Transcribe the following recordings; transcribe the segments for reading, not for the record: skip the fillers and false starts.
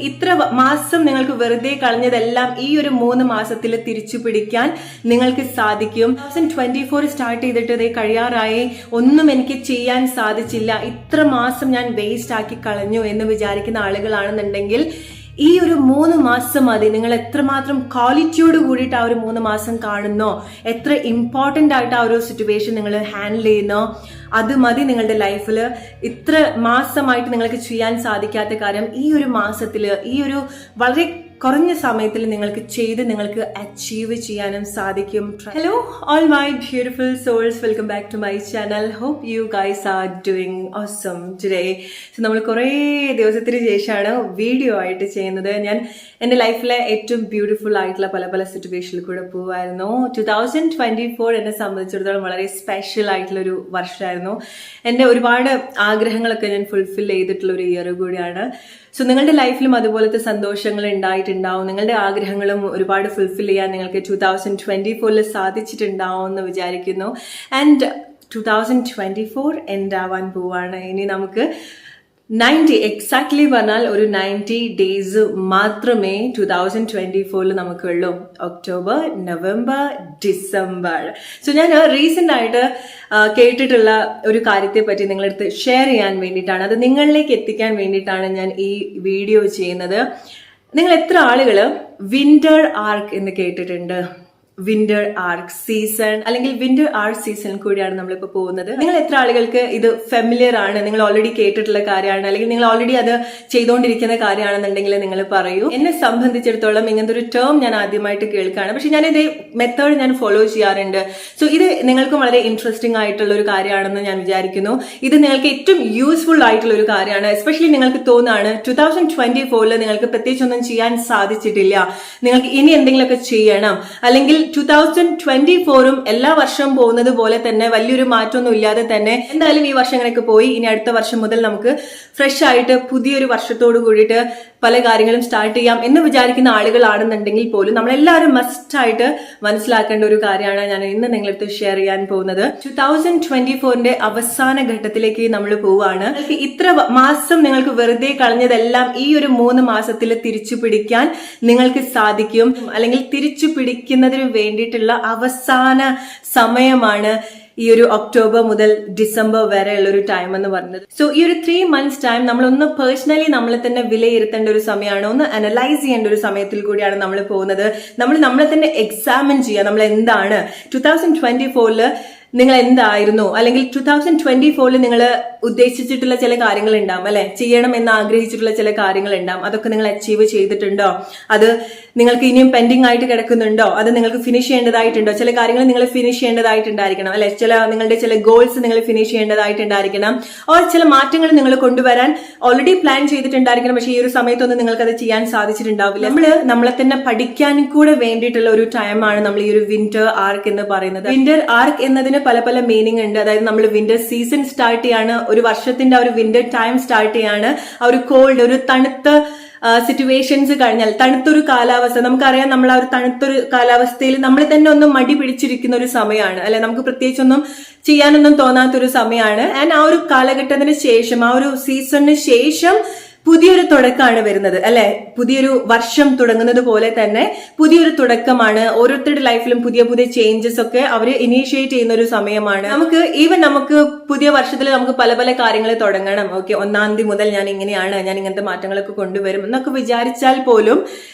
ഇത്ര മാസം നിങ്ങൾക്ക് വെറുതെ കളഞ്ഞതെല്ലാം ഈ ഒരു 3 മാസത്തിൽ തിരിച്ചു പിടിക്കാൻ നിങ്ങൾക്ക് സാധിക്കും. 2024 സ്റ്റാർട്ട് ചെയ്തിട്ട് ഇതേ കഴിയാറായി, ഒന്നും എനിക്ക് ചെയ്യാൻ സാധിച്ചില്ല, ഇത്ര മാസം ഞാൻ വേസ്റ്റ് ആക്കി കളഞ്ഞു എന്ന് വിചാരിക്കുന്ന ആളുകളാണെന്നുണ്ടെങ്കിൽ ഈ ഒരു 3 മാസം മതി. നിങ്ങൾ എത്രമാത്രം ക്വാളിറ്റിയോട് കൂടിയിട്ട് ആ ഒരു 3 മാസം കാണുന്നോ, എത്ര ഇമ്പോർട്ടൻ്റ് ആയിട്ട് ആ ഒരു സിറ്റുവേഷൻ നിങ്ങൾ ഹാൻഡിൽ ചെയ്യുന്നോ, അത് മതി നിങ്ങളുടെ ലൈഫിൽ. ഇത്ര മാസമായിട്ട് നിങ്ങൾക്ക് ചെയ്യാൻ സാധിക്കാത്ത കാര്യം ഈ ഒരു മാസത്തിൽ, ഈ ഒരു വളരെ കുറഞ്ഞ സമയത്തിൽ നിങ്ങൾക്ക് അച്ചീവ് ചെയ്യാനും സാധിക്കും. Hello all my beautiful souls, welcome back to my channel. Hope you guys are doing awesome today. So നമ്മൾ കുറേ ദിവസത്തിന് ശേഷമാണ് വീഡിയോ ആയിട്ട് ചെയ്യുന്നത്. ഞാൻ എൻ്റെ ലൈഫിലെ ഏറ്റവും ബ്യൂട്ടിഫുൾ ആയിട്ടുള്ള പല സിറ്റുവേഷനിൽ കൂടെ പോവായിരുന്നു. 2024 എന്നെ സംബന്ധിച്ചിടത്തോളം വളരെ സ്പെഷ്യൽ ആയിട്ടുള്ളൊരു വർഷമായിരുന്നു. എൻ്റെ ഒരുപാട് ആഗ്രഹങ്ങളൊക്കെ ഞാൻ ഫുൾഫിൽ ചെയ്തിട്ടുള്ള ഒരു ഇയർ കൂടിയാണ്. സോ നിങ്ങളുടെ ലൈഫിലും അതുപോലത്തെ സന്തോഷങ്ങൾ ഉണ്ടായിട്ടുണ്ടാവും, നിങ്ങളുടെ ആഗ്രഹങ്ങളും ഒരുപാട് ഫുൾഫിൽ ചെയ്യാൻ നിങ്ങൾക്ക് 2024 സാധിച്ചിട്ടുണ്ടാവും എന്ന് വിചാരിക്കുന്നു. ആൻഡ് 2024 എൻഡ് ആവാൻ പോവാണ്. ഇനി നമുക്ക് 90 എക്സാക്ട്ലി പറഞ്ഞാൽ ഒരു 90 ഡേയ്സ് മാത്രമേ 2024 നമുക്കുള്ളൂ. October, November, December. സോ ഞാൻ റീസെന്റ് ആയിട്ട് കേട്ടിട്ടുള്ള ഒരു കാര്യത്തെ പറ്റി നിങ്ങളടുത്ത് ഷെയർ ചെയ്യാൻ വേണ്ടിയിട്ടാണ്, അത് നിങ്ങളിലേക്ക് എത്തിക്കാൻ വേണ്ടിയിട്ടാണ് ഞാൻ ഈ വീഡിയോ ചെയ്യുന്നത്. നിങ്ങൾ എത്ര ആളുകൾ വിന്റർ ആർക്ക് എന്ന് കേട്ടിട്ടുണ്ട്? വിന്റർ ആർക്ക് സീസൺ അല്ലെങ്കിൽ വിന്റർ ആർക്ക് സീസൺ കൂടിയാണ് നമ്മളിപ്പോ പോകുന്നത്. നിങ്ങൾ എത്ര ആളുകൾക്ക് ഇത് ഫെമിലിയർ ആണ്, നിങ്ങൾ ഓൾറെഡി കേട്ടിട്ടുള്ള കാര്യമാണ്, അല്ലെങ്കിൽ നിങ്ങൾ ഓൾറെഡി അത് ചെയ്തുകൊണ്ടിരിക്കുന്ന കാര്യമാണെന്നുണ്ടെങ്കിൽ നിങ്ങൾ പറയൂ. എന്നെ സംബന്ധിച്ചിടത്തോളം ഇങ്ങനത്തെ ഒരു ടേം ഞാൻ ആദ്യമായിട്ട് കേൾക്കുകയാണ്, പക്ഷെ ഞാൻ ഇതേ മെത്തേഡ് ഞാൻ ഫോളോ ചെയ്യാറുണ്ട്. സോ ഇത് നിങ്ങൾക്കും വളരെ ഇൻട്രസ്റ്റിംഗ് ആയിട്ടുള്ള ഒരു കാര്യമാണെന്ന് ഞാൻ വിചാരിക്കുന്നു. ഇത് നിങ്ങൾക്ക് ഏറ്റവും യൂസ്ഫുൾ ആയിട്ടുള്ള ഒരു കാര്യമാണ്. എസ്പെഷ്യലി നിങ്ങൾക്ക് തോന്നുകയാണ് 2024 നിങ്ങൾക്ക് പ്രത്യേകിച്ച് ഒന്നും ചെയ്യാൻ സാധിച്ചിട്ടില്ല, നിങ്ങൾക്ക് ഇനി എന്തെങ്കിലുമൊക്കെ ചെയ്യണം, അല്ലെങ്കിൽ 2024 എല്ലാ വർഷവും പോകുന്നത് പോലെ തന്നെ വലിയൊരു മാറ്റമൊന്നും ഇല്ലാതെ തന്നെ എന്തായാലും ഈ വർഷങ്ങളൊക്കെ പോയി, ഇനി അടുത്ത വർഷം മുതൽ നമുക്ക് ഫ്രഷ് ആയിട്ട് പുതിയൊരു വർഷത്തോട് കൂടിയിട്ട് പല കാര്യങ്ങളും സ്റ്റാർട്ട് ചെയ്യാം എന്ന് വിചാരിക്കുന്ന ആളുകളാണെന്നുണ്ടെങ്കിൽ പോലും നമ്മളെല്ലാവരും മസ്റ്റ് ആയിട്ട് മനസ്സിലാക്കേണ്ട ഒരു കാര്യമാണ് ഞാൻ ഇന്ന് നിങ്ങളടുത്ത് ഷെയർ ചെയ്യാൻ പോകുന്നത്. 2024 അവസാന ഘട്ടത്തിലേക്ക് നമ്മൾ പോവുകയാണ്. ഇത്ര മാസം നിങ്ങൾക്ക് വെറുതെ കളഞ്ഞതെല്ലാം ഈ ഒരു 3 മാസത്തിൽ തിരിച്ചു പിടിക്കാൻ നിങ്ങൾക്ക് സാധിക്കും, അല്ലെങ്കിൽ തിരിച്ചു പിടിക്കുന്നതിന് വേണ്ടിയിട്ടുള്ള അവസാന സമയമാണ് ഈ ഒരു ഒക്ടോബർ മുതൽ ഡിസംബർ വരെ ഉള്ള ഒരു ടൈം എന്ന് പറയുന്നത്. സോ ഈ ഒരു 3 months ടൈം നമ്മളൊന്ന് പേഴ്സണലി നമ്മളെ തന്നെ വിലയിരുത്തേണ്ട ഒരു സമയമാണ്, ഒന്ന് അനലൈസ് ചെയ്യേണ്ട ഒരു സമയത്തിൽ കൂടിയാണ് നമ്മൾ പോകുന്നത്. നമ്മളെ തന്നെ എക്സാമിൻ ചെയ്യുക, നമ്മൾ എന്താണ് 2024 നിങ്ങൾ എന്തായിരുന്നു, അല്ലെങ്കിൽ 2024 നിങ്ങൾ ഉദ്ദേശിച്ചിട്ടുള്ള ചില കാര്യങ്ങൾ ഉണ്ടാവും അല്ലെ, ചെയ്യണം എന്ന് ആഗ്രഹിച്ചിട്ടുള്ള ചില കാര്യങ്ങൾ ഉണ്ടാവും, അതൊക്കെ നിങ്ങൾ അച്ചീവ് ചെയ്തിട്ടുണ്ടോ, അത് നിങ്ങൾക്ക് ഇനിയും പെൻഡിങ് ആയിട്ട് കിടക്കുന്നുണ്ടോ, അത് നിങ്ങൾക്ക് ഫിനിഷ് ചെയ്യേണ്ടതായിട്ടുണ്ടോ, ചില കാര്യങ്ങൾ നിങ്ങൾ ഫിനിഷ് ചെയ്യേണ്ടതായിട്ടുണ്ടായിരിക്കണം അല്ലെ, നിങ്ങളുടെ ചില ഗോൾസ് നിങ്ങൾ ഫിനിഷ് ചെയ്യേണ്ടതായിട്ടുണ്ടായിരിക്കണം, ഓർ ചില മാറ്റങ്ങൾ നിങ്ങൾ കൊണ്ടുവരാൻ ഓൾറെഡി പ്ലാൻ ചെയ്തിട്ടുണ്ടായിരിക്കണം, പക്ഷേ ഈ ഒരു സമയത്തൊന്നും നിങ്ങൾക്ക് അത് ചെയ്യാൻ സാധിച്ചിട്ടുണ്ടാവില്ല. നമ്മളെ തന്നെ പഠിക്കാൻ കൂടെ വേണ്ടിയിട്ടുള്ള ഒരു ടൈമാണ് നമ്മൾ ഈ ഒരു വിന്റർ ആർക്ക് എന്ന് പറയുന്നത്. വിന്റർ ആർക്ക് എന്നതിന് പല മീനിങ് ഉണ്ട്. അതായത് നമ്മൾ വിന്റർ സീസൺ സ്റ്റാർട്ട് ചെയ്യാണ്, ഒരു വർഷത്തിന്റെ ആ ഒരു വിന്റർ ടൈം സ്റ്റാർട്ട് ചെയ്യാണ്. ആ ഒരു കോൾഡ്, ഒരു തണുത്ത സിറ്റുവേഷൻസ് കഴിഞ്ഞാൽ, തണുത്തൊരു കാലാവസ്ഥ, നമുക്കറിയാം നമ്മൾ ആ ഒരു തണുത്തൊരു കാലാവസ്ഥയിൽ നമ്മൾ തന്നെ ഒന്ന് മടി പിടിച്ചിരിക്കുന്ന ഒരു സമയമാണ് അല്ലെ, നമുക്ക് പ്രത്യേകിച്ചൊന്നും ചെയ്യാനൊന്നും തോന്നാത്തൊരു സമയമാണ്. ആൻഡ് ആ ഒരു കാലഘട്ടത്തിന് ശേഷം, ആ ഒരു സീസണിന് ശേഷം പുതിയൊരു തുടക്കമാണ് വരുന്നത് അല്ലെ, പുതിയൊരു വർഷം തുടങ്ങുന്നത് പോലെ തന്നെ പുതിയൊരു തുടക്കമാണ്. ഓരോരുത്തരുടെ ലൈഫിലും പുതിയ ചേഞ്ചസ് ഒക്കെ അവര് ഇനീഷ്യേറ്റ് ചെയ്യുന്ന ഒരു സമയമാണ്. നമുക്ക് പുതിയ വർഷത്തിൽ നമുക്ക് പല കാര്യങ്ങൾ തുടങ്ങണം. ഓക്കെ, 1-ാം തീയതി മുതൽ ഞാൻ ഇങ്ങനെയാണ്, ഞാൻ ഇങ്ങനത്തെ മാറ്റങ്ങളൊക്കെ കൊണ്ടുവരും എന്നൊക്കെ വിചാരിച്ചാൽ പോലും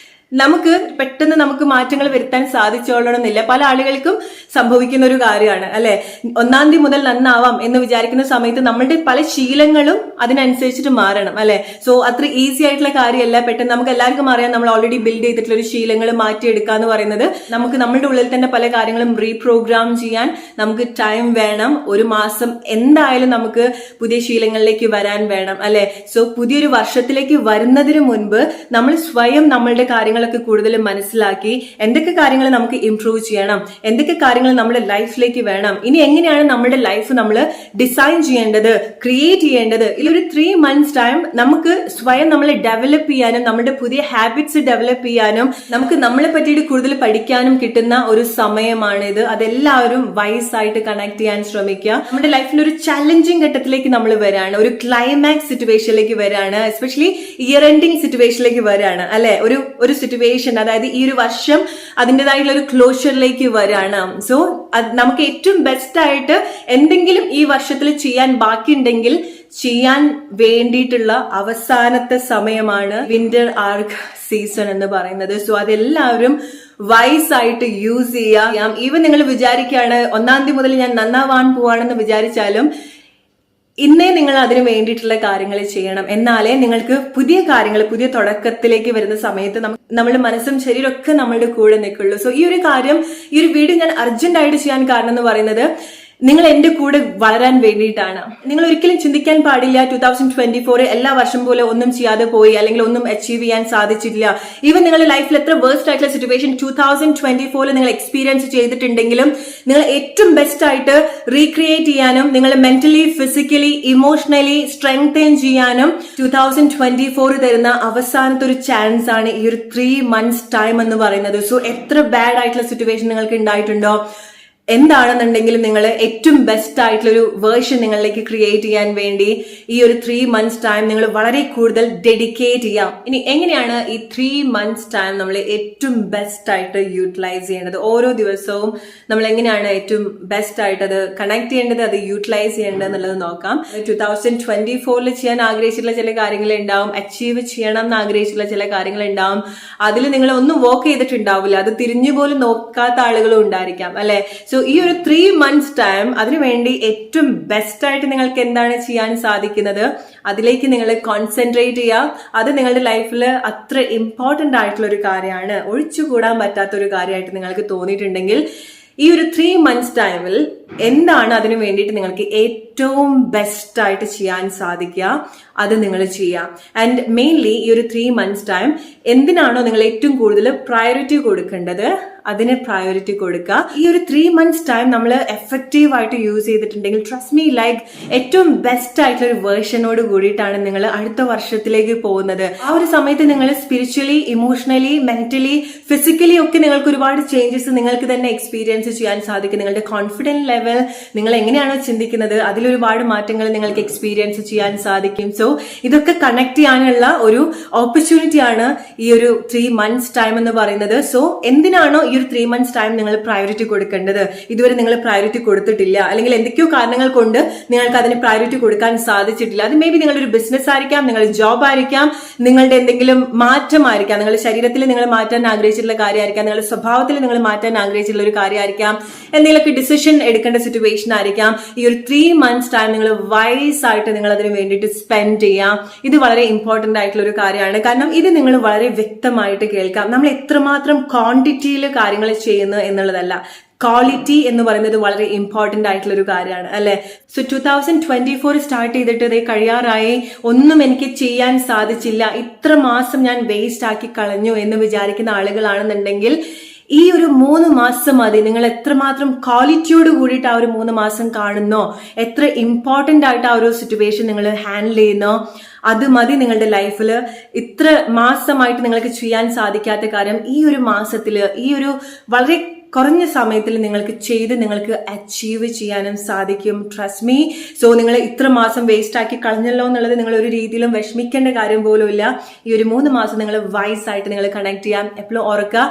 നമുക്ക് പെട്ടെന്ന് നമുക്ക് മാറ്റങ്ങൾ വരുത്താൻ സാധിച്ചോളണമെന്നില്ല. പല ആളുകൾക്കും സംഭവിക്കുന്ന ഒരു കാര്യമാണ് അല്ലെ, 1-ാം തീയതി മുതൽ നന്നാവാം എന്ന് വിചാരിക്കുന്ന സമയത്ത് നമ്മളുടെ പല ശീലങ്ങളും അതിനനുസരിച്ചിട്ട് മാറണം അല്ലെ. സോ അത്ര ഈസി ആയിട്ടുള്ള കാര്യമല്ല. പെട്ടെന്ന് നമുക്ക് എല്ലാവർക്കും അറിയാം, നമ്മൾ ഓൾറെഡി ബിൽഡ് ചെയ്തിട്ടുള്ള ഒരു ശീലങ്ങൾ മാറ്റിയെടുക്കുക എന്ന് പറയുന്നത്, നമുക്ക് നമ്മളുടെ ഉള്ളിൽ തന്നെ പല കാര്യങ്ങളും റീപ്രോഗ്രാം ചെയ്യാൻ നമുക്ക് ടൈം വേണം. 1 മാസം എന്തായാലും നമുക്ക് പുതിയ ശീലങ്ങളിലേക്ക് വരാൻ വേണം അല്ലെ. സോ പുതിയൊരു വർഷത്തിലേക്ക് വരുന്നതിന് മുൻപ് നമ്മൾ സ്വയം നമ്മളുടെ കാര്യങ്ങൾ കാര്യങ്ങളൊക്കെ കൂടുതൽ മനസ്സിലാക്കി എന്തൊക്കെ കാര്യങ്ങൾ നമുക്ക് ഇംപ്രൂവ് ചെയ്യണം, എന്തൊക്കെ കാര്യങ്ങൾ നമ്മുടെ ലൈഫിലേക്ക് വേണം, ഇനി എങ്ങനെയാണ് നമ്മുടെ ലൈഫ് നമ്മൾ ഡിസൈൻ ചെയ്യേണ്ടത്, ക്രിയേറ്റ് ചെയ്യേണ്ടത്. ഈ ഒരു 3 months ടൈം നമുക്ക് സ്വയം നമ്മളെ ഡെവലപ്പ് ചെയ്യാനും നമ്മുടെ പുതിയ ഹാബിറ്റ്സ് ഡെവലപ്പ് ചെയ്യാനും നമുക്ക് നമ്മളെ പറ്റിയിട്ട് കൂടുതൽ പഠിക്കാനും കിട്ടുന്ന ഒരു സമയമാണിത്. അതെല്ലാവരും വൈസ് ആയിട്ട് കണക്ട് ചെയ്യാൻ ശ്രമിക്കുക. നമ്മുടെ ലൈഫിൽ ഒരു ചലഞ്ചിങ് ഘട്ടത്തിലേക്ക് നമ്മൾ വരാണ്, ഒരു ക്ലൈമാക്സ് സിറ്റുവേഷനിലേക്ക് വരാണ്, എസ്പെഷ്യലി ഇയർ എൻഡിങ് സിറ്റുവേഷനിലേക്ക് വരാണ് അല്ലെ. ഒരു സിറ്റുവേഷൻ, അതായത് ഈ ഒരു വർഷം അതിൻ്റെതായിട്ടുള്ള ഒരു ക്ലോഷറിലേക്ക് വരാണ്. സോ നമുക്ക് ഏറ്റവും ബെസ്റ്റ് ആയിട്ട് എന്തെങ്കിലും ഈ വർഷത്തിൽ ചെയ്യാൻ ബാക്കിയുണ്ടെങ്കിൽ ചെയ്യാൻ വേണ്ടിയിട്ടുള്ള അവസാനത്തെ സമയമാണ് വിന്റർ ആർക്ക് സീസൺ എന്ന് പറയുന്നത്. സോ അതെല്ലാവരും വൈസ് ആയിട്ട് യൂസ് ചെയ്യാം. ഈവൻ നിങ്ങൾ വിചാരിക്കുകയാണ് 1ാം തീയതി മുതൽ ഞാൻ നന്നാവാൻ പോവാണെന്ന് വിചാരിച്ചാലും ഇന്നേ നിങ്ങൾ അതിന് വേണ്ടിയിട്ടുള്ള കാര്യങ്ങൾ ചെയ്യണം. എന്നാലേ നിങ്ങൾക്ക് പുതിയ കാര്യങ്ങൾ, പുതിയ തുടക്കത്തിലേക്ക് വരുന്ന സമയത്ത് നമ്മുടെ മനസ്സും ശരീരം ഒക്കെ നമ്മളുടെ കൂടെ നിൽക്കുള്ളൂ. സോ ഈ ഒരു കാര്യം, ഈ ഒരു വീഡിയോ ഞാൻ അർജന്റ് ആയിട്ട് ചെയ്യാൻ കാരണം എന്ന് പറയുന്നത് നിങ്ങൾ എന്റെ കൂടെ വളരാൻ വേണ്ടിയിട്ടാണ്. നിങ്ങൾ ഒരിക്കലും ചിന്തിക്കാൻ പാടില്ല 2024 എല്ലാ വർഷം പോലെ ഒന്നും ചെയ്യാതെ പോയി, അല്ലെങ്കിൽ ഒന്നും അച്ചീവ് ചെയ്യാൻ സാധിച്ചില്ല. ഈവൻ നിങ്ങളുടെ ലൈഫിൽ എത്ര വേഴ്സ്റ്റ് ആയിട്ടുള്ള സിറ്റുവേഷൻ 2024 നിങ്ങൾ എക്സ്പീരിയൻസ് ചെയ്തിട്ടുണ്ടെങ്കിലും നിങ്ങൾ ഏറ്റവും ബെസ്റ്റ് ആയിട്ട് റീക്രിയേറ്റ് ചെയ്യാനും നിങ്ങളെ മെന്റലി, ഫിസിക്കലി, ഇമോഷണലി സ്ട്രെങ്തൻ ചെയ്യാനും 2024 തരുന്ന അവസാനത്തെ ഒരു ചാൻസ് ആണ് ഈ ഒരു 3 months ടൈം എന്ന് പറയുന്നത്. സോ എത്ര ബാഡ് ആയിട്ടുള്ള സിറ്റുവേഷൻ നിങ്ങൾക്ക് ഉണ്ടായിട്ടുണ്ടോ, എന്താണെന്നുണ്ടെങ്കിലും നിങ്ങൾ ഏറ്റവും ബെസ്റ്റ് ആയിട്ടുള്ള ഒരു വേർഷൻ നിങ്ങളിലേക്ക് ക്രിയേറ്റ് ചെയ്യാൻ വേണ്ടി ഈ ഒരു 3 months ടൈം നിങ്ങൾ വളരെ കൂടുതൽ ഡെഡിക്കേറ്റ് ചെയ്യാം. ഇനി എങ്ങനെയാണ് ഈ 3 months ടൈം നമ്മൾ ഏറ്റവും ബെസ്റ്റ് ആയിട്ട് യൂട്ടിലൈസ് ചെയ്യേണ്ടത്, ഓരോ ദിവസവും നമ്മൾ എങ്ങനെയാണ് ഏറ്റവും ബെസ്റ്റ് ആയിട്ട് അത് കണക്ട് ചെയ്യേണ്ടത്, അത് യൂട്ടിലൈസ് ചെയ്യേണ്ടത് എന്നുള്ളത് നോക്കാം. 2024 ചെയ്യാൻ ആഗ്രഹിച്ചിട്ടുള്ള ചില കാര്യങ്ങൾ ഉണ്ടാവും, അച്ചീവ് ചെയ്യണം എന്ന് ആഗ്രഹിച്ചിട്ടുള്ള ചില കാര്യങ്ങൾ ഉണ്ടാവും. അതിൽ നിങ്ങൾ ഒന്നും വർക്ക് ചെയ്തിട്ടുണ്ടാവില്ല, അത് തിരിഞ്ഞു പോലും നോക്കാത്ത ആളുകളും ഉണ്ടായിരിക്കാം അല്ലെ. സോ ഈ ഒരു 3 months ടൈം അതിനുവേണ്ടി ഏറ്റവും ബെസ്റ്റ് ആയിട്ട് നിങ്ങൾക്ക് എന്താണ് ചെയ്യാൻ സാധിക്കുന്നത് അതിലേക്ക് നിങ്ങൾ കോൺസെൻട്രേറ്റ് ചെയ്യുക. അത് നിങ്ങളുടെ ലൈഫിൽ അത്ര ഇമ്പോർട്ടന്റ് ആയിട്ടുള്ള ഒരു കാര്യമാണ്, ഒഴിച്ചുകൂടാൻ പറ്റാത്ത ഒരു കാര്യമായിട്ട് നിങ്ങൾക്ക് തോന്നിയിട്ടുണ്ടെങ്കിൽ ഈ ഒരു 3 months ടൈമിൽ എന്താണ് അതിനു വേണ്ടിയിട്ട് നിങ്ങൾക്ക് ഏറ്റവും ബെസ്റ്റ് ആയിട്ട് ചെയ്യാൻ സാധിക്കുക അത് നിങ്ങൾ ചെയ്യാം. ആൻഡ് മെയിൻലി ഈ ഒരു 3 months ടൈം എന്തിനാണോ നിങ്ങൾ ഏറ്റവും കൂടുതൽ പ്രയോറിറ്റി കൊടുക്കേണ്ടത് അതിന് പ്രയോറിറ്റി കൊടുക്കുക. ഈ ഒരു 3 months ടൈം നമ്മൾ എഫക്റ്റീവ് ആയിട്ട് യൂസ് ചെയ്തിട്ടുണ്ടെങ്കിൽ ട്രസ്റ്റ് മീ, ലൈക്ക് ഏറ്റവും ബെസ്റ്റ് ആയിട്ടുള്ള ഒരു വേർഷനോട് കൂടിയിട്ടാണ് നിങ്ങൾ അടുത്ത വർഷത്തിലേക്ക് പോകുന്നത്. ആ ഒരു സമയത്ത് നിങ്ങൾ സ്പിരിച്വലി, ഇമോഷണലി, മെന്റലി, ഫിസിക്കലി ഒക്കെ നിങ്ങൾക്ക് ഒരുപാട് ചേഞ്ചസ് നിങ്ങൾക്ക് തന്നെ എക്സ്പീരിയൻസ് ചെയ്യാൻ സാധിക്കും. നിങ്ങളുടെ കോൺഫിഡൻസ് ലെവൽ, നിങ്ങൾ എങ്ങനെയാണോ ചിന്തിക്കുന്നത് അതിലൊരുപാട് മാറ്റങ്ങൾ നിങ്ങൾക്ക് എക്സ്പീരിയൻസ് ചെയ്യാൻ സാധിക്കും. സോ ഇതൊക്കെ കണക്ട് ചെയ്യാനുള്ള ഒരു ഓപ്പർച്യൂണിറ്റി ആണ് ഈ ഒരു 3 months ടൈം എന്ന് പറയുന്നത്. സോ എന്തിനാണോ ഈ ഒരു 3 months ടൈം നിങ്ങൾ പ്രയോറിറ്റി കൊടുക്കേണ്ടത്, ഇതുവരെ നിങ്ങൾ പ്രയോറിറ്റി കൊടുത്തിട്ടില്ല, അല്ലെങ്കിൽ എന്തൊക്കെയോ കാരണങ്ങൾ കൊണ്ട് നിങ്ങൾക്ക് അതിന് പ്രയോറിറ്റി കൊടുക്കാൻ സാധിച്ചിട്ടില്ല. അത് മേ ബി നിങ്ങളുടെ ഒരു ബിസിനസ് ആയിരിക്കാം, നിങ്ങളുടെ ജോബ് ആയിരിക്കാം, നിങ്ങളുടെ എന്തെങ്കിലും മാറ്റമായിരിക്കാം, നിങ്ങളുടെ ശരീരത്തിൽ നിങ്ങൾ മാറ്റാൻ ആഗ്രഹിച്ചിട്ടുള്ള കാര്യമായിരിക്കാം, നിങ്ങളുടെ സ്വഭാവത്തിൽ നിങ്ങൾ മാറ്റാൻ ആഗ്രഹിച്ചിട്ടുള്ള ഒരു കാര്യമായിരിക്കാം, എന്തെങ്കിലുമൊക്കെ ഡിസിഷൻ എടുക്കേണ്ട സിറ്റുവേഷൻ ആയിരിക്കാം. ഈ ഒരു 3 months ടൈം നിങ്ങൾ വൈസ് ആയിട്ട് നിങ്ങൾ അതിന് വേണ്ടിയിട്ട് സ്പെൻഡ് ചെയ്യാം. ഇത് വളരെ ഇമ്പോർട്ടന്റ് ആയിട്ടുള്ള ഒരു കാര്യമാണ്. കാരണം ഇത് നിങ്ങൾ വളരെ വ്യക്തമായിട്ട് കേൾക്കാം. നമ്മൾ എത്രമാത്രം ക്വാണ്ടിറ്റിയിൽ കാര്യങ്ങൾ ചെയ്യുന്നു എന്നുള്ളതല്ല, ക്വാളിറ്റി എന്ന് പറയുന്നത് വളരെ ഇമ്പോർട്ടന്റ് ആയിട്ടുള്ള ഒരു കാര്യമാണ് അല്ലെ. സോ 2024 സ്റ്റാർട്ട് ചെയ്തിട്ട് ഇതേ കഴിയാറായി, ഒന്നും എനിക്ക് ചെയ്യാൻ സാധിച്ചില്ല, ഇത്ര മാസം ഞാൻ വേസ്റ്റ് ആക്കി കളഞ്ഞു എന്ന് വിചാരിക്കുന്ന ആളുകളാണെന്നുണ്ടെങ്കിൽ ഈ ഒരു 3 മാസം മതി. നിങ്ങൾ എത്രമാത്രം ക്വാളിറ്റിയോട് കൂടിയിട്ട് ആ ഒരു 3 മാസം കാണുന്നോ, എത്ര ഇമ്പോർട്ടന്റ് ആയിട്ട് ആ ഒരു സിറ്റുവേഷൻ നിങ്ങൾ ഹാൻഡിൽ ചെയ്യുന്നോ അത് മതി നിങ്ങളുടെ ലൈഫിൽ. ഇത്ര മാസമായിട്ട് നിങ്ങൾക്ക് ചെയ്യാൻ സാധിക്കാത്ത കാര്യം ഈ ഒരു മാസത്തിൽ, ഈ ഒരു വളരെ കുറഞ്ഞ സമയത്തിൽ നിങ്ങൾക്ക് അച്ചീവ് ചെയ്യാനും സാധിക്കും. Trust me. സോ നിങ്ങൾ ഇത്ര മാസം വേസ്റ്റ് ആക്കി കളഞ്ഞല്ലോ എന്നുള്ളത് നിങ്ങൾ ഒരു രീതിയിലും വിഷമിക്കേണ്ട കാര്യം പോലും ഇല്ല. ഈ ഒരു 3 മാസം നിങ്ങൾ വൈസ് ആയിട്ട് നിങ്ങൾ കണക്ട് ചെയ്യാം. എപ്പോഴും ഓർക്കുക,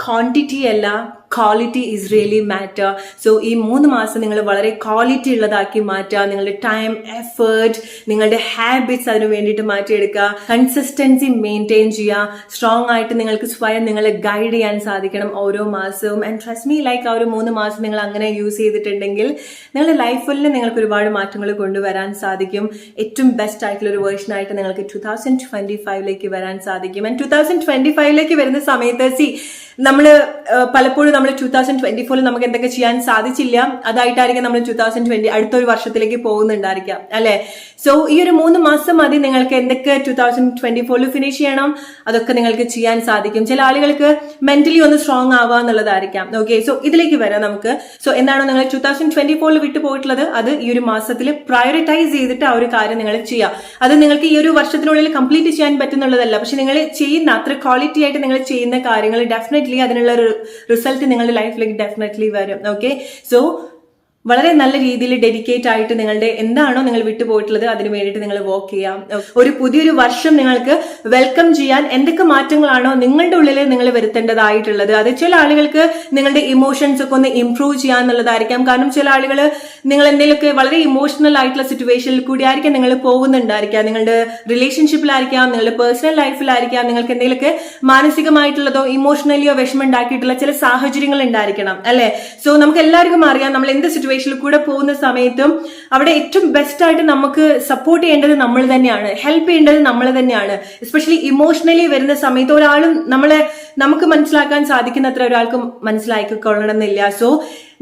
ക്വാണ്ടിറ്റി അല്ല, quality is really matter. So ഈ 3 മാസം നിങ്ങൾ വളരെ ക്വാളിറ്റി ഉള്ളതാക്കി മാറ്റുക. നിങ്ങളുടെ ടൈം, എഫേർട്ട്, നിങ്ങളുടെ ഹാബിറ്റ്സ് അതിനു വേണ്ടിയിട്ട് മാറ്റിയെടുക്കുക. കൺസിസ്റ്റൻസി മെയിൻറ്റെയിൻ ചെയ്യുക. സ്ട്രോങ് ആയിട്ട് നിങ്ങൾക്ക് സ്വയം നിങ്ങളെ ഗൈഡ് ചെയ്യാൻ സാധിക്കണം ഓരോ മാസവും. ആൻഡ് ട്രസ്റ്റ് മീ, ലൈക്ക് ആ ഒരു 3 മാസം നിങ്ങൾ അങ്ങനെ യൂസ് ചെയ്തിട്ടുണ്ടെങ്കിൽ നിങ്ങളുടെ ലൈഫിൽ നിങ്ങൾക്ക് ഒരുപാട് മാറ്റങ്ങൾ കൊണ്ടുവരാൻ സാധിക്കും. ഏറ്റവും ബെസ്റ്റ് ആയിട്ടുള്ള ഒരു വേർഷൻ ആയിട്ട് നിങ്ങൾക്ക് 2025 വരാൻ സാധിക്കും. ആൻഡ് 2025 വരുന്ന സമയത്ത് നമ്മൾ പലപ്പോഴും നമ്മൾ 2024 നമുക്ക് എന്തൊക്കെ ചെയ്യാൻ സാധിച്ചില്ല, അതായിട്ടായിരിക്കും നമ്മൾ 2020 അടുത്തൊരു വർഷത്തിലേക്ക് പോകുന്നുണ്ടായിരിക്കാം അല്ലെ. സോ ഈ ഒരു 3 മാസം മതി നിങ്ങൾക്ക് എന്തൊക്കെ 2024 ഫിനിഷ് ചെയ്യണം അതൊക്കെ നിങ്ങൾക്ക് ചെയ്യാൻ സാധിക്കും. ചില ആളുകൾക്ക് മെന്റലി ഒന്ന് സ്ട്രോങ് ആവുക എന്നുള്ളതായിരിക്കാം. ഓക്കെ, സോ ഇതിലേക്ക് വരാം നമുക്ക്. സോ എന്താണോ നിങ്ങൾ 2024 വിട്ടു പോയിട്ടുള്ളത് അത് ഈ ഒരു മാസത്തിൽ പ്രയോറിറ്റൈസ് ചെയ്തിട്ട് ആ ഒരു കാര്യം നിങ്ങൾ ചെയ്യാം. അത് നിങ്ങൾക്ക് ഈ ഒരു വർഷത്തിനുള്ളിൽ കംപ്ലീറ്റ് ചെയ്യാൻ പറ്റുന്നുള്ളതല്ല, പക്ഷെ നിങ്ങൾ ചെയ്യുന്ന അത്ര ക്വാളിറ്റി ആയിട്ട് നിങ്ങൾ ചെയ്യുന്ന കാര്യങ്ങൾ ഡെഫിനറ്റ്ലി അതിനുള്ള റിസൾട്ട് നിങ്ങളുടെ ലൈഫിലേക്ക് ഡെഫിനറ്റ്ലി വരും. ഓക്കെ, സോ വളരെ നല്ല രീതിയിൽ ഡെഡിക്കേറ്റ് ആയിട്ട് നിങ്ങളുടെ എന്താണോ നിങ്ങൾ വിട്ടുപോയിട്ടുള്ളത് അതിന് വേണ്ടിയിട്ട് നിങ്ങൾ വർക്ക് ചെയ്യാം. ഒരു പുതിയൊരു വർഷം നിങ്ങൾക്ക് വെൽക്കം ചെയ്യാൻ എന്തൊക്കെ മാറ്റങ്ങളാണോ നിങ്ങളുടെ ഉള്ളിൽ നിങ്ങൾ വരുത്തേണ്ടതായിട്ടുള്ളത്, അത് ചില ആളുകൾക്ക് നിങ്ങളുടെ ഇമോഷൻസ് ഒക്കെ ഒന്ന് ഇംപ്രൂവ് ചെയ്യാന്നുള്ളതായിരിക്കാം. കാരണം ചില ആളുകൾ നിങ്ങൾ എന്തെങ്കിലുമൊക്കെ വളരെ ഇമോഷണൽ ആയിട്ടുള്ള സിറ്റുവേഷനിൽ കൂടി ആയിരിക്കാം നിങ്ങൾ പോകുന്നുണ്ടായിരിക്കാം. നിങ്ങളുടെ റിലേഷൻഷിപ്പിലായിരിക്കാം, നിങ്ങളുടെ പേഴ്സണൽ ലൈഫിലായിരിക്കാം, നിങ്ങൾക്ക് എന്തെങ്കിലുമൊക്കെ മാനസികമായിട്ടുള്ളതോ ഇമോഷണലിയോ വിഷമം ഉണ്ടാക്കിയിട്ടുള്ള ചില സാഹചര്യങ്ങൾ ഉണ്ടായിരിക്കണം അല്ലെ. സോ നമുക്ക് എല്ലാവർക്കും അറിയാം നമ്മൾ എന്ത് സിറ്റുവേഷനിൽ കൂടെ പോകുന്ന സമയത്തും അവിടെ ഏറ്റവും ബെസ്റ്റ് ആയിട്ട് നമുക്ക് സപ്പോർട്ട് ചെയ്യേണ്ടത് നമ്മൾ തന്നെയാണ്, ഹെൽപ്പ് ചെയ്യേണ്ടത് നമ്മൾ തന്നെയാണ്. എസ്പെഷ്യലി ഇമോഷണലി വരുന്ന സമയത്ത് ഒരാളും നമുക്ക് മനസ്സിലാക്കാൻ സാധിക്കുന്നത്ര ഒരാൾക്കും മനസ്സിലാക്കിക്കൊള്ളണമെന്നില്ല. സോ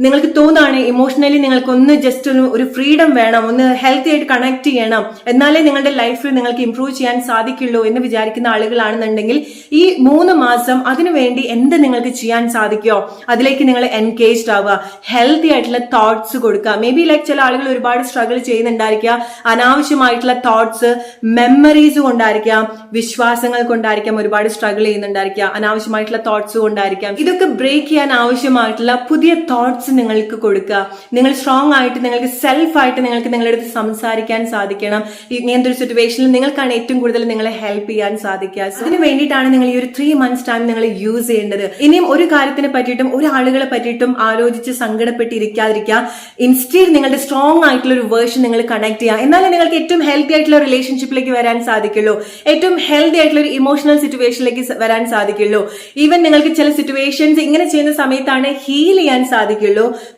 നിങ്ങൾക്ക് തോന്നാണ് ഇമോഷണലി നിങ്ങൾക്കൊന്ന് ജസ്റ്റ് ഒരു ഫ്രീഡം വേണം, ഒന്ന് ഹെൽത്തി ആയിട്ട് കണക്ട് ചെയ്യണം, എന്നാലേ നിങ്ങളുടെ ലൈഫിൽ നിങ്ങൾക്ക് ഇംപ്രൂവ് ചെയ്യാൻ സാധിക്കുള്ളൂ എന്ന് വിചാരിക്കുന്ന ആളുകളാണെന്നുണ്ടെങ്കിൽ ഈ 3 മാസം അതിനുവേണ്ടി എന്ത് നിങ്ങൾക്ക് ചെയ്യാൻ സാധിക്കുമോ അതിലേക്ക് നിങ്ങൾ എൻഗേജ്ഡ് ആവുക. ഹെൽത്തി ആയിട്ടുള്ള തോട്ട്സ് കൊടുക്കുക. മേ ബി ലൈക്ക് ചില ആളുകൾ ഒരുപാട് സ്ട്രഗിൾ ചെയ്യുന്നുണ്ടായിരിക്കുക, അനാവശ്യമായിട്ടുള്ള തോട്ട്സ്, മെമ്മറീസ് കൊണ്ടായിരിക്കാം, വിശ്വാസങ്ങൾ കൊണ്ടായിരിക്കാം ഒരുപാട് സ്ട്രഗിൾ ചെയ്യുന്നുണ്ടായിരിക്കുക, അനാവശ്യമായിട്ടുള്ള തോട്ട്സ് കൊണ്ടായിരിക്കാം. ഇതൊക്കെ ബ്രേക്ക് ചെയ്യാൻ ആവശ്യമായിട്ടുള്ള പുതിയ തോട്ട്സ് നിങ്ങൾക്ക് കൊടുക്കുക. നിങ്ങൾ സ്ട്രോങ് ആയിട്ട് നിങ്ങൾക്ക് സെൽഫായിട്ട് നിങ്ങൾക്ക് നിങ്ങളുടെ അടുത്ത് സംസാരിക്കാൻ സാധിക്കണം. ഇങ്ങനത്തെ ഒരു സിറ്റുവേഷനിൽ നിങ്ങൾക്കാണ് ഏറ്റവും കൂടുതൽ നിങ്ങളെ ഹെൽപ്പ് ചെയ്യാൻ സാധിക്കുക. അതിന് വേണ്ടിയിട്ടാണ് നിങ്ങൾ ഈ ഒരു 3 months ടൈം നിങ്ങൾ യൂസ് ചെയ്യേണ്ടത്. ഇനിയും ഒരു കാര്യത്തിനെ പറ്റിയിട്ടും ഒരാളുകളെ പറ്റിയിട്ടും ആലോചിച്ച് സങ്കടപ്പെട്ടിരിക്കാതിരിക്കുക. ഇൻസ്റ്റീഡ് നിങ്ങളുടെ സ്ട്രോങ് ആയിട്ടുള്ള ഒരു വേർഷൻ നിങ്ങൾ കണക്ട് ചെയ്യുക. എന്നാലേ നിങ്ങൾക്ക് ഏറ്റവും ഹെൽത്തി ആയിട്ടുള്ള റിലേഷൻഷിപ്പിലേക്ക് വരാൻ സാധിക്കുള്ളൂ, ഏറ്റവും ഹെൽത്തി ആയിട്ടുള്ള ഒരു ഇമോഷണൽ സിറ്റുവേഷനിലേക്ക് വരാൻ സാധിക്കുള്ളൂ. ഈവൻ നിങ്ങൾക്ക് ചില സിറ്റുവേഷൻസ് ഇങ്ങനെ ചെയ്യുന്ന സമയത്താണ് ഹീൽ ചെയ്യാൻ സാധിക്കുള്ളൂ,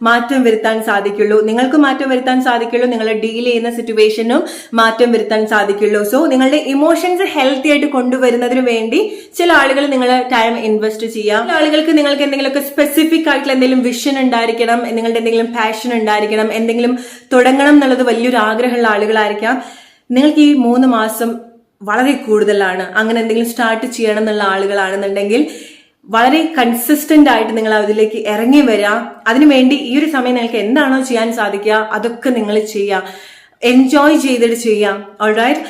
മാറ്റം വരുത്താൻ സാധിക്കുള്ളൂ. നിങ്ങൾക്ക് മാറ്റം വരുത്താൻ സാധിക്കുള്ളൂ, നിങ്ങളെ ഡീൽ ചെയ്യുന്ന സിറ്റുവേഷനും മാറ്റം വരുത്താൻ സാധിക്കുള്ളൂ. സോ നിങ്ങളുടെ ഇമോഷൻസ് ഹെൽത്തി ആയിട്ട് കൊണ്ടുവരുന്നതിന് വേണ്ടി ചില ആളുകൾ നിങ്ങൾ ടൈം ഇൻവെസ്റ്റ് ചെയ്യാം. ചില ആളുകൾക്ക് നിങ്ങൾക്ക് എന്തെങ്കിലുമൊക്കെ സ്പെസിഫിക് ആയിട്ടുള്ള എന്തെങ്കിലും വിഷൻ ഉണ്ടായിരിക്കണം, നിങ്ങളുടെ എന്തെങ്കിലും പാഷൻ ഉണ്ടായിരിക്കണം, എന്തെങ്കിലും തുടങ്ങണം എന്നുള്ളത് വലിയൊരു ആഗ്രഹമുള്ള ആളുകളായിരിക്കാം. നിങ്ങൾക്ക് ഈ 3 മാസം വളരെ കൂടുതലാണ്. അങ്ങനെ എന്തെങ്കിലും സ്റ്റാർട്ട് ചെയ്യണം എന്നുള്ള ആളുകളാണെന്നുണ്ടെങ്കിൽ വളരെ കൺസിസ്റ്റന്റ് ആയിട്ട് നിങ്ങൾ അതിലേക്ക് ഇറങ്ങി വരാം. അതിനുവേണ്ടി ഈ ഒരു സമയം നിങ്ങൾക്ക് എന്താണോ ചെയ്യാൻ സാധിക്കുക അതൊക്കെ നിങ്ങൾ ചെയ്യാം, എൻജോയ് ചെയ്തിട്ട് ചെയ്യാം. ഓൾറൈറ്റ്,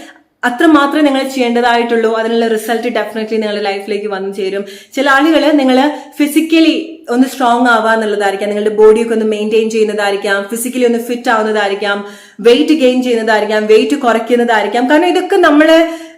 അത്ര മാത്രമേ നിങ്ങൾ ചെയ്യേണ്ടതായിട്ടുള്ളൂ. അതിനുള്ള റിസൾട്ട് ഡെഫിനറ്റ്ലി നിങ്ങളുടെ ലൈഫിലേക്ക് വന്നു ചേരും. ചില ആളുകൾ നിങ്ങൾ ഫിസിക്കലി ഒന്ന് സ്ട്രോങ് ആവുക എന്നുള്ളതായിരിക്കാം, നിങ്ങളുടെ ബോഡിയൊക്കെ ഒന്ന് മെയിൻറ്റെയിൻ ചെയ്യുന്നതായിരിക്കാം, ഫിസിക്കലി ഒന്ന് ഫിറ്റ് ആവുന്നതായിരിക്കാം, വെയിറ്റ് ഗെയിൻ ചെയ്യുന്നതായിരിക്കാം, വെയിറ്റ് കുറയ്ക്കുന്നതായിരിക്കാം. കാരണം ഇതൊക്കെ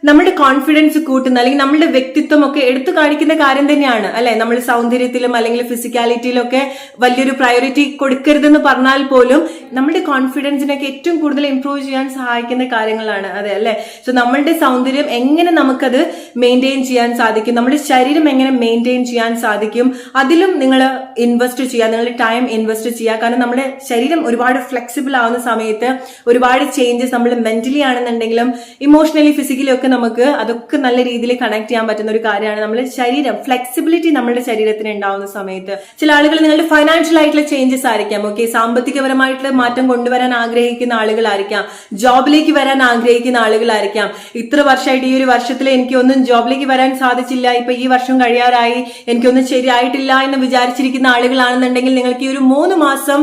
നമ്മുടെ കോൺഫിഡൻസ് കൂട്ടുന്ന അല്ലെങ്കിൽ നമ്മുടെ വ്യക്തിത്വം ഒക്കെ എടുത്തു കാണിക്കുന്ന കാര്യം തന്നെയാണ് അല്ലെ. നമ്മൾ സൗന്ദര്യത്തിലും അല്ലെങ്കിൽ ഫിസിക്കാലിറ്റിയിലും ഒക്കെ വലിയൊരു പ്രയോറിറ്റി കൊടുക്കരുതെന്ന് പറഞ്ഞാൽ പോലും നമ്മുടെ കോൺഫിഡൻസിനൊക്കെ ഏറ്റവും കൂടുതൽ ഇംപ്രൂവ് ചെയ്യാൻ സഹായിക്കുന്ന കാര്യങ്ങളാണ് അതെ അല്ലെ. സോ നമ്മളുടെ സൗന്ദര്യം എങ്ങനെ നമുക്കത് മെയിൻറ്റെയിൻ ചെയ്യാൻ സാധിക്കും, നമ്മുടെ ശരീരം എങ്ങനെ മെയിൻറ്റെയിൻ ചെയ്യാൻ സാധിക്കും, അതിലും നിങ്ങൾ ഇൻവെസ്റ്റ് ചെയ്യുക, നിങ്ങളുടെ ടൈം ഇൻവെസ്റ്റ് ചെയ്യുക. കാരണം നമ്മുടെ ശരീരം ഒരുപാട് ഫ്ലെക്സിബിൾ ആവുന്ന സമയത്ത് ഒരുപാട് ചേഞ്ചസ് നമ്മൾ മെന്റലി ആണെന്നുണ്ടെങ്കിലും ഇമോഷണലി ഫിസിക്കലി ഒക്കെ നമുക്ക് അതൊക്കെ നല്ല രീതിയിൽ കണക്ട് ചെയ്യാൻ പറ്റുന്ന ഒരു കാര്യമാണ്. നമ്മുടെ ശരീരം ഫ്ലെക്സിബിലിറ്റി നമ്മുടെ ശരീരത്തിന് ഉണ്ടാവുന്ന സമയത്ത് ചില ആളുകൾ നിങ്ങളുടെ ഫൈനാൻഷ്യൽ ആയിട്ടുള്ള ചേഞ്ചസ് ആയിരിക്കാം, ഓക്കെ, സാമ്പത്തികപരമായിട്ടുള്ള മാറ്റം കൊണ്ടുവരാൻ ആഗ്രഹിക്കുന്ന ആളുകളായിരിക്കാം, ജോബിലേക്ക് വരാൻ ആഗ്രഹിക്കുന്ന ആളുകളായിരിക്കാം. ഇത്ര വർഷമായിട്ട് ഈ ഒരു വർഷത്തിൽ എനിക്ക് ഒന്നും ജോബിലേക്ക് വരാൻ സാധിച്ചില്ല, ഇപ്പൊ ഈ വർഷം കഴിയാറായി എനിക്കൊന്നും ശരിയായിട്ടില്ല എന്ന് വിചാരിച്ചിരിക്കുന്ന ആളുകളാണെന്നുണ്ടെങ്കിൽ നിങ്ങൾക്ക് ഈ ഒരു 3 മാസം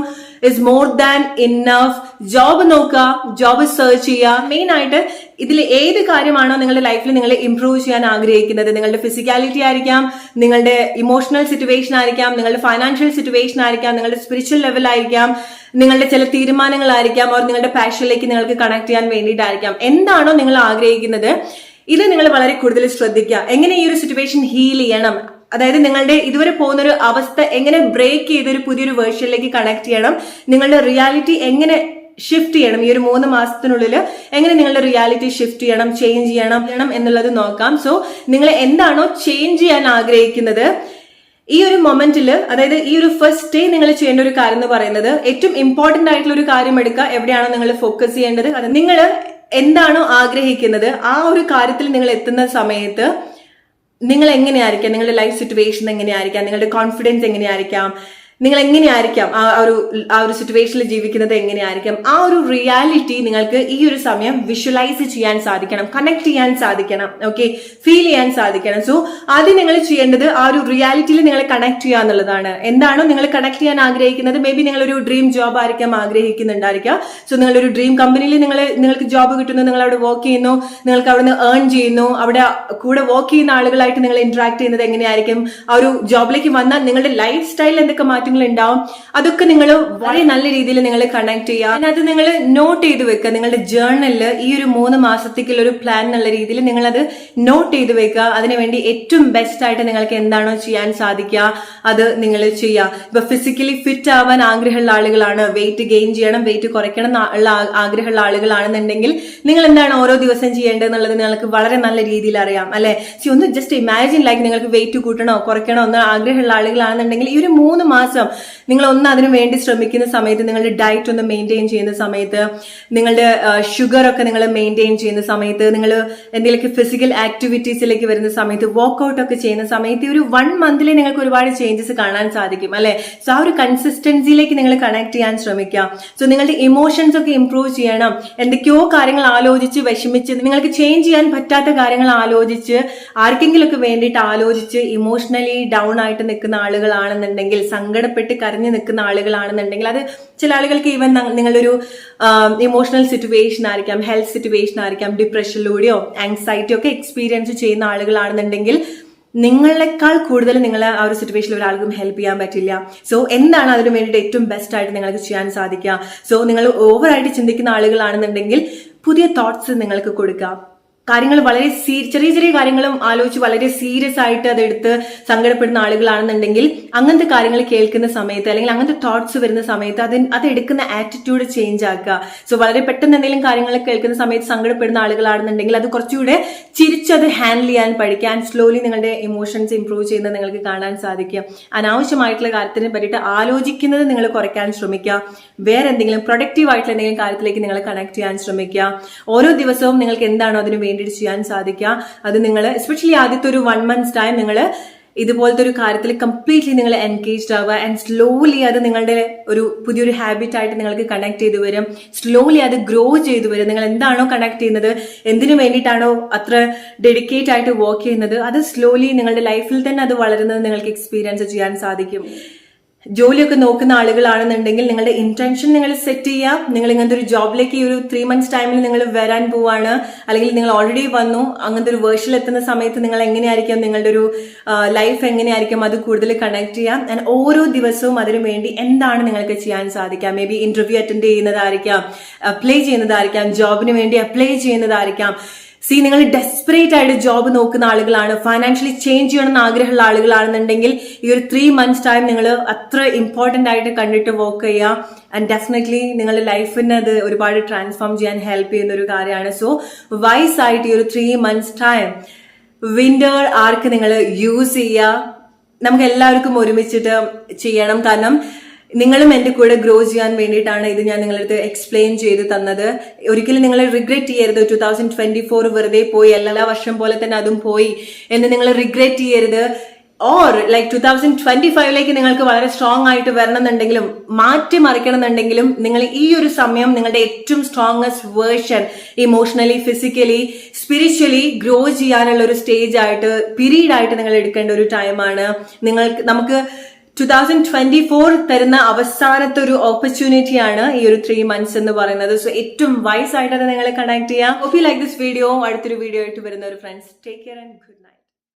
is more than enough. Job നോക്കുക, ജോബ് സെർച്ച് ചെയ്യുക. മെയിൻ ആയിട്ട് ഇതിൽ ഏത് കാര്യമാണോ നിങ്ങളുടെ ലൈഫിൽ നിങ്ങൾ ഇംപ്രൂവ് ചെയ്യാൻ ആഗ്രഹിക്കുന്നത്, നിങ്ങളുടെ ഫിസിക്കാലിറ്റി ആയിരിക്കാം, നിങ്ങളുടെ ഇമോഷണൽ സിറ്റുവേഷൻ ആയിരിക്കാം, നിങ്ങളുടെ ഫൈനാൻഷ്യൽ സിറ്റുവേഷൻ ആയിരിക്കാം, നിങ്ങളുടെ സ്പിരിച്വൽ ലെവൽ ആയിരിക്കാം, നിങ്ങളുടെ ചില തീരുമാനങ്ങളായിരിക്കാം, ഓർ നിങ്ങളുടെ പാഷനിലേക്ക് നിങ്ങൾക്ക് കണക്ട് ചെയ്യാൻ വേണ്ടിയിട്ടായിരിക്കാം. എന്താണോ നിങ്ങൾ ആഗ്രഹിക്കുന്നത് ഇത് നിങ്ങൾ വളരെ കൂടുതൽ ശ്രദ്ധിക്കുക. എങ്ങനെ ഈ ഒരു സിറ്റുവേഷൻ ഹീൽ ചെയ്യണം, അതായത് നിങ്ങളുടെ ഇതുവരെ പോകുന്ന ഒരു അവസ്ഥ എങ്ങനെ ബ്രേക്ക് ചെയ്ത് ഒരു പുതിയൊരു വേർഷനിലേക്ക് കണക്ട് ചെയ്യണം, നിങ്ങളുടെ റിയാലിറ്റി എങ്ങനെ ഷിഫ്റ്റ് ചെയ്യണം, ഈ ഒരു 3 മാസത്തിനുള്ളിൽ എങ്ങനെ നിങ്ങളുടെ റിയാലിറ്റി ഷിഫ്റ്റ് ചെയ്യണം, ചേഞ്ച് ചെയ്യണം എന്നുള്ളത് നോക്കാം. സോ നിങ്ങൾ എന്താണോ ചേഞ്ച് ചെയ്യാൻ ആഗ്രഹിക്കുന്നത് ഈ ഒരു മൊമെന്റിൽ, അതായത് ഈ ഒരു ഫസ്റ്റ് ഡേ നിങ്ങൾ ചെയ്യേണ്ട ഒരു കാര്യം എന്ന് പറയുന്നത് ഏറ്റവും ഇമ്പോർട്ടന്റ് ആയിട്ടുള്ള ഒരു കാര്യം എടുക്കുക. എവിടെയാണോ നിങ്ങൾ ഫോക്കസ് ചെയ്യേണ്ടത്, അത് നിങ്ങൾ എന്താണോ ആഗ്രഹിക്കുന്നത് ആ ഒരു കാര്യത്തിൽ നിങ്ങൾ എത്തുന്ന സമയത്ത് നിങ്ങൾ എങ്ങനെയായിരിക്കാം, നിങ്ങളുടെ ലൈഫ് സിറ്റുവേഷൻ എങ്ങനെയായിരിക്കാം, നിങ്ങളുടെ കോൺഫിഡൻസ് എങ്ങനെയായിരിക്കാം, നിങ്ങൾ എങ്ങനെയായിരിക്കാം ആ ഒരു സിറ്റുവേഷനിൽ ജീവിക്കുന്നത് എങ്ങനെയായിരിക്കാം, ആ ഒരു റിയാലിറ്റി നിങ്ങൾക്ക് ഈ ഒരു സമയം വിഷ്വലൈസ് ചെയ്യാൻ സാധിക്കണം, കണക്ട് ചെയ്യാൻ സാധിക്കണം, ഓക്കെ, ഫീൽ ചെയ്യാൻ സാധിക്കണം. സോ ആദ്യം നിങ്ങൾ ചെയ്യേണ്ടത് ആ ഒരു റിയാലിറ്റിയിൽ നിങ്ങൾ കണക്ട് ചെയ്യുക എന്നുള്ളതാണ്. എന്താണോ നിങ്ങൾ കണക്ട് ചെയ്യാൻ ആഗ്രഹിക്കുന്നത്, മേ ബി നിങ്ങളൊരു ഡ്രീം ജോബ് ആയിരിക്കാം ആഗ്രഹിക്കുന്നുണ്ടായിരിക്കാം. സോ നിങ്ങളൊരു ഡ്രീം കമ്പനിയിൽ നിങ്ങൾക്ക് ജോബ് കിട്ടുന്നു, നിങ്ങൾ അവിടെ വർക്ക് ചെയ്യുന്നു, നിങ്ങൾക്ക് അവിടെ നിന്ന് ഏൺ ചെയ്യുന്നു, അവിടെ കൂടെ വർക്ക് ചെയ്യുന്ന ആളുകളായിട്ട് നിങ്ങൾ ഇന്ററാക്ട് ചെയ്യുന്നത് എങ്ങനെയായിരിക്കും, ആ ഒരു ജോബിലേക്ക് വന്നാൽ നിങ്ങളുടെ ലൈഫ് സ്റ്റൈൽ എന്തൊക്കെ മാറ്റങ്ങൾ ഉണ്ടാവും, അതൊക്കെ നിങ്ങൾ വളരെ നല്ല രീതിയിൽ നിങ്ങൾ കണക്ട് ചെയ്യുക. അതിനകത്ത് നിങ്ങൾ നോട്ട് ചെയ്ത് വെക്കുക. നിങ്ങളുടെ ജേർണലിൽ ഈ ഒരു 3 മാസത്തേക്കുള്ള ഒരു പ്ലാൻ എന്നുള്ള രീതിയിൽ നിങ്ങൾ അത് നോട്ട് ചെയ്ത് വെക്കുക. അതിനുവേണ്ടി ഏറ്റവും ബെസ്റ്റ് ആയിട്ട് നിങ്ങൾക്ക് എന്താണോ ചെയ്യാൻ സാധിക്കുക അത് നിങ്ങൾ ചെയ്യുക. ഇപ്പൊ ഫിസിക്കലി ഫിറ്റ് ആവാൻ ആഗ്രഹമുള്ള ആളുകളാണ്, വെയിറ്റ് ഗെയിൻ ചെയ്യണം, വെയിറ്റ് കുറയ്ക്കണം ഉള്ള ആഗ്രഹമുള്ള ആളുകളാണെന്നുണ്ടെങ്കിൽ നിങ്ങൾ എന്താണ് ഓരോ ദിവസം ചെയ്യേണ്ടത് എന്നുള്ളത് നിങ്ങൾക്ക് വളരെ നല്ല രീതിയിൽ അറിയാം, അല്ലെ? ഒന്ന് ജസ്റ്റ് ഇമാജിൻ, ലൈക്ക് നിങ്ങൾക്ക് വെയിറ്റ് കൂട്ടണോ കുറയ്ക്കണോ എന്ന് ആഗ്രഹമുള്ള ആളുകളാണെന്നുണ്ടെങ്കിൽ ഈ ഒരു 3 മാസം നിങ്ങൾ ഒന്ന് അതിനു വേണ്ടി ശ്രമിക്കുന്ന സമയത്ത്, നിങ്ങളുടെ ഡയറ്റ് ഒന്ന് മെയിൻറ്റെയിൻ ചെയ്യുന്ന സമയത്ത്, നിങ്ങളുടെ ഷുഗർ ഒക്കെ നിങ്ങൾ മെയിൻറ്റെയിൻ ചെയ്യുന്ന സമയത്ത്, നിങ്ങൾ എന്തെങ്കിലുമൊക്കെ ഫിസിക്കൽ ആക്ടിവിറ്റീസിലേക്ക് വരുന്ന സമയത്ത്, വർക്ക്ഔട്ട് ഒക്കെ ചെയ്യുന്ന സമയത്ത് ഒരു 1 മന്തിൽ നിങ്ങൾക്ക് ഒരുപാട് ചേഞ്ചസ് കാണാൻ സാധിക്കും, അല്ലെ? സോ ആ ഒരു കൺസിസ്റ്റൻസിയിലേക്ക് നിങ്ങൾ കണക്ട് ചെയ്യാൻ ശ്രമിക്കാം. സോ നിങ്ങളുടെ ഇമോഷൻസ് ഒക്കെ ഇംപ്രൂവ് ചെയ്യണം. എന്തൊക്കെയോ കാര്യങ്ങൾ ആലോചിച്ച് വിഷമിച്ച്, നിങ്ങൾക്ക് ചേഞ്ച് ചെയ്യാൻ പറ്റാത്ത കാര്യങ്ങൾ ആലോചിച്ച്, ആർക്കെങ്കിലുമൊക്കെ വേണ്ടിയിട്ട് ആലോചിച്ച് ഇമോഷണലി ഡൗൺ ആയിട്ട് നിൽക്കുന്ന ആളുകളാണെന്നുണ്ടെങ്കിൽ, സങ്കടപ്പെട്ട് കരഞ്ഞു നിൽക്കുന്ന ആളുകളാണെന്നുണ്ടെങ്കിൽ, അത് ചില ആളുകൾക്ക് ഈവൻ നിങ്ങളുടെ ഒരു ഇമോഷണൽ സിറ്റുവേഷൻ ആയിരിക്കാം, ഹെൽത്ത് സിറ്റുവേഷൻ ആയിരിക്കാം, ഡിപ്രഷനിലൂടെയോ ആങ്സൈറ്റിയോ ഒക്കെ എക്സ്പീരിയൻസ് ചെയ്യുന്ന ആളുകളാണെന്നുണ്ടെങ്കിൽ നിങ്ങളെക്കാൾ കൂടുതൽ നിങ്ങൾ ആ ഒരു സിറ്റുവേഷനിൽ ഒരാൾക്കും ഹെൽപ്പ് ചെയ്യാൻ പറ്റില്ല. സോ എന്താണ് അതിന് വേണ്ടിയിട്ട് ഏറ്റവും ബെസ്റ്റ് ആയിട്ട് നിങ്ങൾക്ക് ചെയ്യാൻ സാധിക്കുക? സോ നിങ്ങൾ ഓവറായിട്ട് ചിന്തിക്കുന്ന ആളുകളാണെന്നുണ്ടെങ്കിൽ പുതിയ തോട്ട്സ് നിങ്ങൾക്ക് കൊടുക്കാം. കാര്യങ്ങൾ വളരെ ചെറിയ ചെറിയ കാര്യങ്ങളും ആലോചിച്ച് വളരെ സീരിയസ് ആയിട്ട് അതെടുത്ത് സങ്കടപ്പെടുന്ന ആളുകളാണെന്നുണ്ടെങ്കിൽ അങ്ങനത്തെ കാര്യങ്ങൾ കേൾക്കുന്ന സമയത്ത്, അല്ലെങ്കിൽ അങ്ങനത്തെ തോട്ട്സ് വരുന്ന സമയത്ത് അതെടുക്കുന്ന ആറ്റിറ്റ്യൂഡ് ചേഞ്ച് ആക്കുക. സോ വളരെ പെട്ടെന്ന് എന്തെങ്കിലും കാര്യങ്ങൾ കേൾക്കുന്ന സമയത്ത് സങ്കടപ്പെടുന്ന ആളുകളാണെന്നുണ്ടെങ്കിൽ അത് കുറച്ചുകൂടെ ചിരിച്ചത് ഹാൻഡിൽ ചെയ്യാൻ പഠിക്കാൻ, സ്ലോലി നിങ്ങളുടെ ഇമോഷൻസ് ഇംപ്രൂവ് ചെയ്യുന്നത് നിങ്ങൾക്ക് കാണാൻ സാധിക്കും. അനാവശ്യമായിട്ടുള്ള കാര്യത്തിനെ പറ്റിയിട്ട് ആലോചിക്കുന്നത് നിങ്ങൾ കുറയ്ക്കാൻ ശ്രമിക്കുക. വേറെ എന്തെങ്കിലും പ്രൊഡക്റ്റീവ് ആയിട്ടുള്ള എന്തെങ്കിലും കാര്യത്തിലേക്ക് നിങ്ങൾ കണക്ട് ചെയ്യാൻ ശ്രമിക്കുക. ഓരോ ദിവസവും നിങ്ങൾക്ക് എന്താണോ അതിന് വേണ്ടി ചെയ്യാൻ സാധിക്കുക അത് നിങ്ങൾ, എസ്പെഷ്യലി ആദ്യത്തെ ഒരു 1 month's ടൈം നിങ്ങൾ ഇതുപോലത്തെ ഒരു കാര്യത്തിൽ കംപ്ലീറ്റ്ലി നിങ്ങൾ എൻഗേജ്ഡ് ആവുക. ആൻഡ് സ്ലോലി അത് നിങ്ങളുടെ ഒരു പുതിയൊരു ഹാബിറ്റ് ആയിട്ട് നിങ്ങൾക്ക് കണക്ട് ചെയ്ത് വരും. സ്ലോലി അത് ഗ്രോ ചെയ്ത് വരും. നിങ്ങൾ എന്താണോ കണക്ട് ചെയ്യുന്നത്, എന്തിനു വേണ്ടിയിട്ടാണോ അത്ര ഡെഡിക്കേറ്റ് ആയിട്ട് വർക്ക് ചെയ്യുന്നത്, അത് സ്ലോലി നിങ്ങളുടെ ലൈഫിൽ തന്നെ അത് വളരുന്നത് നിങ്ങൾക്ക് എക്സ്പീരിയൻസ് ചെയ്യാൻ സാധിക്കും. ജോലിയൊക്കെ നോക്കുന്ന ആളുകളാണെന്നുണ്ടെങ്കിൽ നിങ്ങളുടെ ഇന്റൻഷൻ നിങ്ങൾ സെറ്റ് ചെയ്യാം. നിങ്ങൾ ഇങ്ങനത്തെ ഒരു ജോബിലേക്ക് ഈ ഒരു 3 months ടൈമിൽ നിങ്ങൾ വരാൻ പോവാണ്, അല്ലെങ്കിൽ നിങ്ങൾ ഓൾറെഡി വന്നു, അങ്ങനത്തെ ഒരു വേർഷനിൽ എത്തുന്ന സമയത്ത് നിങ്ങൾ എങ്ങനെയായിരിക്കും, നിങ്ങളുടെ ഒരു ലൈഫ് എങ്ങനെയായിരിക്കും, അത് കൂടുതൽ കണക്ട് ചെയ്യാം. ആൻഡ് ഓരോ ദിവസവും അതിനു വേണ്ടി എന്താണ് നിങ്ങൾക്ക് ചെയ്യാൻ സാധിക്കാം. മേ ബി ഇന്റർവ്യൂ അറ്റൻഡ് ചെയ്യുന്നതായിരിക്കാം, അപ്ലൈ ചെയ്യുന്നതായിരിക്കാം, ജോബിന് വേണ്ടി അപ്ലൈ ചെയ്യുന്നതായിരിക്കാം. നിങ്ങൾ ഡെസ്പറേറ്റ് ആയിട്ട് ജോബ് നോക്കുന്ന ആളുകളാണ്, ഫൈനാൻഷ്യലി ചേഞ്ച് ചെയ്യണമെന്ന് ആഗ്രഹമുള്ള ആളുകളാണെന്നുണ്ടെങ്കിൽ ഈ ഒരു 3 months ടൈം നിങ്ങൾ അത്ര ഇമ്പോർട്ടന്റ് ആയിട്ട് കണ്ടിട്ട് വർക്ക് ചെയ്യുക. ആൻഡ് ഡെഫിനറ്റ്ലി നിങ്ങളുടെ ലൈഫിനെ അത് ഒരുപാട് ട്രാൻസ്ഫോം ചെയ്യാൻ ഹെൽപ്പ് ചെയ്യുന്ന ഒരു കാര്യമാണ്. സോ വൈസ് ആയിട്ട് ഈ ഒരു 3 months ടൈം വിന്റർ ആർക്ക് നിങ്ങൾ യൂസ് ചെയ്യുക. നമുക്ക് എല്ലാവർക്കും ഒരുമിച്ചിട്ട് ചെയ്യണം. കാരണം നിങ്ങളും എന്റെ കൂടെ ഗ്രോ ചെയ്യാൻ വേണ്ടിയിട്ടാണ് ഇത് ഞാൻ നിങ്ങളടുത്ത് എക്സ്പ്ലെയിൻ ചെയ്ത് തന്നത്. ഒരിക്കലും നിങ്ങൾ റിഗ്രറ്റ് ചെയ്യരുത്. 2024 വെറുതെ പോയി, എല്ലാ വർഷം പോലെ തന്നെ അതും പോയി എന്ന് നിങ്ങൾ റിഗ്രറ്റ് ചെയ്യരുത്. ഓർ ലൈക്ക് 2025ലേക്ക് നിങ്ങൾക്ക് വളരെ സ്ട്രോങ് ആയിട്ട് വരണമെന്നുണ്ടെങ്കിലും മാറ്റിമറിക്കണം എന്നുണ്ടെങ്കിലും നിങ്ങൾ ഈ ഒരു സമയം നിങ്ങളുടെ ഏറ്റവും strongest version emotionally, physically, spiritually grow ചെയ്യാനുള്ള ഒരു സ്റ്റേജ് ആയിട്ട്, പീരീഡ് ആയിട്ട് നിങ്ങൾ എടുക്കേണ്ട ഒരു ടൈമാണ്. നമുക്ക് 2024 തരുന്ന അവസാനത്തെ ഒരു ഓപ്പർച്യൂണിറ്റിയാണ് ഈ ഒരു 3 months എന്ന് പറയുന്നത്. സോ ഏറ്റവും വൈസ് ആയിട്ട് അത് നിങ്ങൾ കണക്ട് ചെയ്യാം. Hope you like this video. അടുത്തൊരു വീഡിയോ ആയിട്ട് വരുന്ന ഒരു friends, take care and good night.